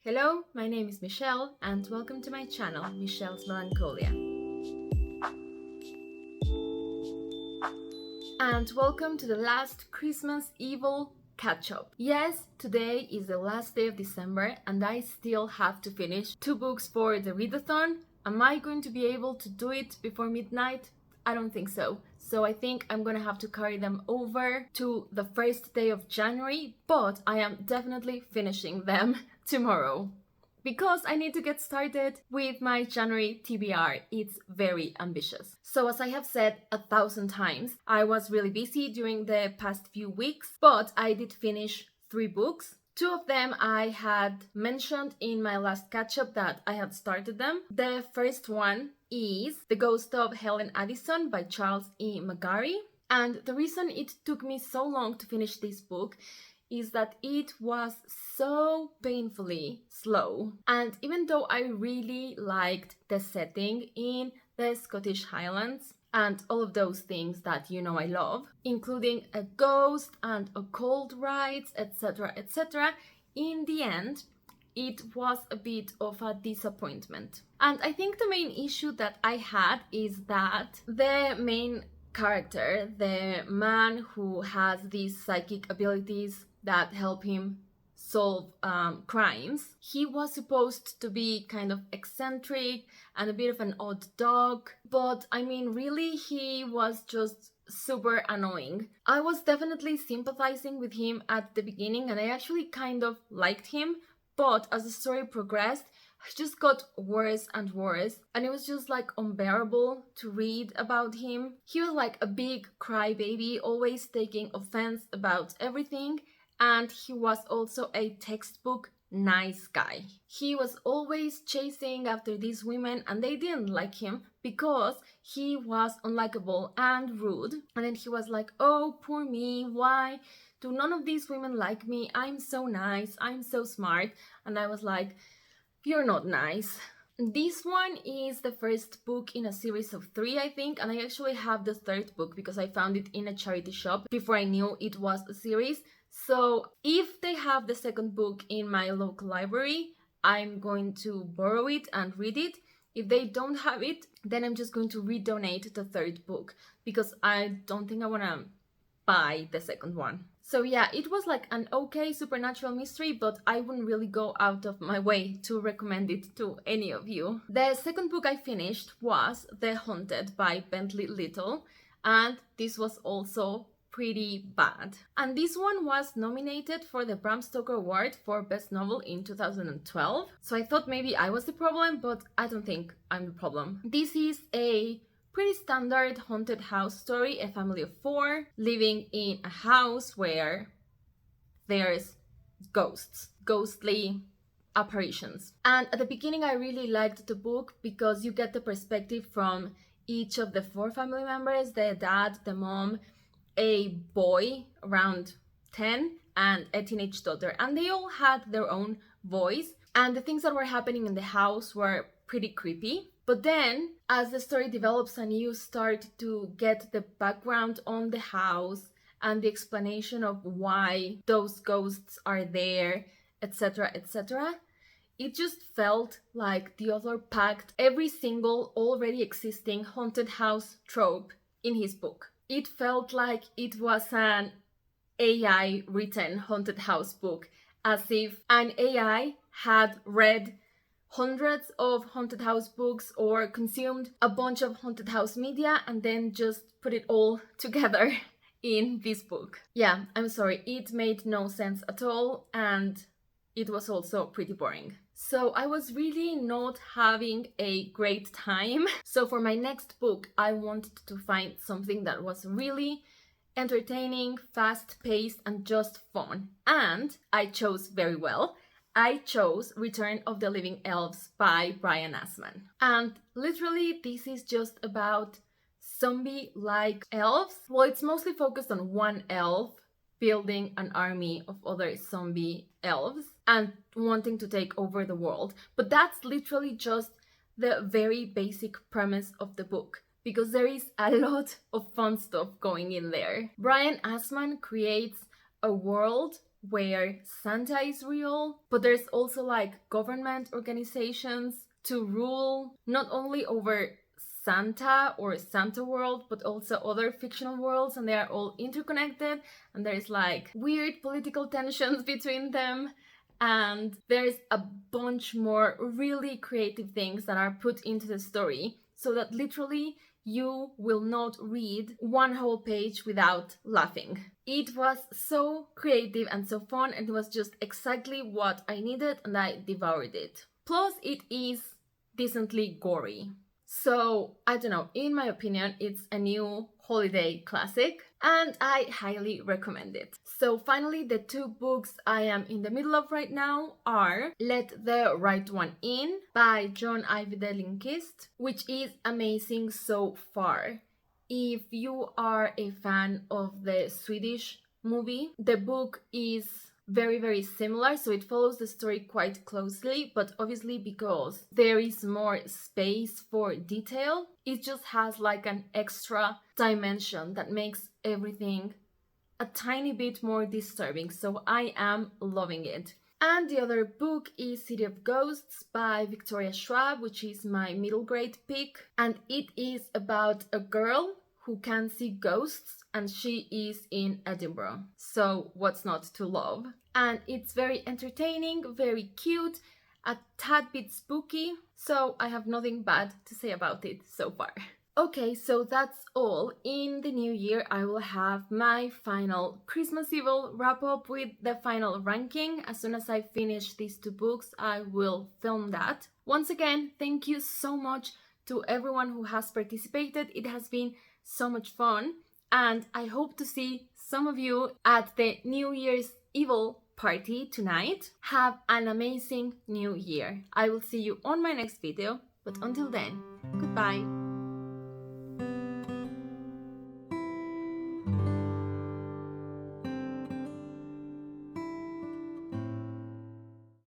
Hello, my name is Michelle and welcome to my channel, Michelle's Melancholia. And welcome to the last Christmas Evil catch-up. Yes, today is the last day of December and I still have to finish 2 books for the readathon. Am I going to be able to do it before midnight? I don't think so. So I think I'm gonna have to carry them over to the first day of January, but I am definitely finishing them tomorrow because I need to get started with my January TBR. It's very ambitious. So as I have said 1,000 times, I was really busy during the past few weeks, but I did finish 3 books. 2 of them I had mentioned in my last catch-up that I had started them. The first one is The Ghost of Helen Addison by Charles E. McGarry. And the reason it took me so long to finish this book is that it was so painfully slow. And even though I really liked the setting in the Scottish Highlands and all of those things that you know I love, including a ghost and occult rites, etc., etc., in the end, it was a bit of a disappointment. And I think the main issue that I had is that the main character, the man who has these psychic abilities that help him solve crimes, he was supposed to be kind of eccentric and a bit of an odd dog, but I mean really he was just super annoying. I was definitely sympathizing with him at the beginning and I actually kind of liked him, but as the story progressed it just got worse and worse and it was just like unbearable to read about him. He was like a big crybaby, always taking offense about everything, and he was also a textbook nice guy. He was always chasing after these women and they didn't like him because he was unlikable and rude. And then he was like, oh, poor me, why do none of these women like me? I'm so nice, I'm so smart. And I was like, you're not nice. This one is the first book in a series of 3, I think, and I actually have the 3rd book because I found it in a charity shop before I knew it was a series. So if they have the 2nd book in my local library, I'm going to borrow it and read it. If they don't have it, then I'm just going to redonate the 3rd book because I don't think I want to buy the 2nd one. So yeah, it was like an okay supernatural mystery, but I wouldn't really go out of my way to recommend it to any of you. The 2nd book I finished was The Haunted by Bentley Little, and this was also pretty bad. And this one was nominated for the Bram Stoker Award for Best Novel in 2012. So I thought maybe I was the problem, but I don't think I'm the problem. This is a pretty standard haunted house story, a family of 4 living in a house where there's ghosts, ghostly apparitions. And at the beginning I really liked the book because you get the perspective from each of the 4 family members, the dad, the mom, a boy around 10 and a teenage daughter, and they all had their own voice and the things that were happening in the house were pretty creepy. But then as the story develops and you start to get the background on the house and the explanation of why those ghosts are there, etc., etc., it just felt like the author packed every single already existing haunted house trope in his book. It felt like it was an AI written haunted house book, as if an AI had read hundreds of haunted house books or consumed a bunch of haunted house media and then just put it all together in this book. Yeah, I'm sorry, it made no sense at all and it was also pretty boring. So I was really not having a great time. So for my next book, I wanted to find something that was really entertaining, fast-paced, and just fun. And I chose very well. I chose Return of the Living Elves by Brian Asman. And literally, this is just about zombie-like elves. Well, it's mostly focused on one elf building an army of other zombie elves and wanting to take over the world. But that's literally just the very basic premise of the book, because there is a lot of fun stuff going in there. Brian Asman creates a world where Santa is real, but there's also like government organizations to rule not only over Santa or Santa world, but also other fictional worlds, and they are all interconnected, and there's like weird political tensions between them. And there's a bunch more really creative things that are put into the story so that literally you will not read one whole page without laughing. It was so creative and so fun, and it was just exactly what I needed, and I devoured it. Plus, it is decently gory. So, I don't know, in my opinion, it's a new holiday classic and I highly recommend it. So finally, the two books I am in the middle of right now are Let the Right One In by John Ajvide Lindqvist, which is amazing so far. If you are a fan of the Swedish movie, the book is very similar, so it follows the story quite closely, but obviously because there is more space for detail, it just has like an extra dimension that makes everything a tiny bit more disturbing, so I am loving it. And the other book is City of Ghosts by Victoria Schwab, which is my middle grade pick, and it is about a girl who can see ghosts, and she is in Edinburgh. So what's not to love? And it's very entertaining, very cute, a tad bit spooky, so I have nothing bad to say about it so far. Okay, so that's all. In the new year, I will have my final Christmas Evil wrap up with the final ranking. As soon as I finish these two books, I will film that. Once again, thank you so much to everyone who has participated. It has been so much fun, and I hope to see some of you at the New Year's Evil party tonight. Have an amazing new year. I will see you on my next video, but until then, goodbye.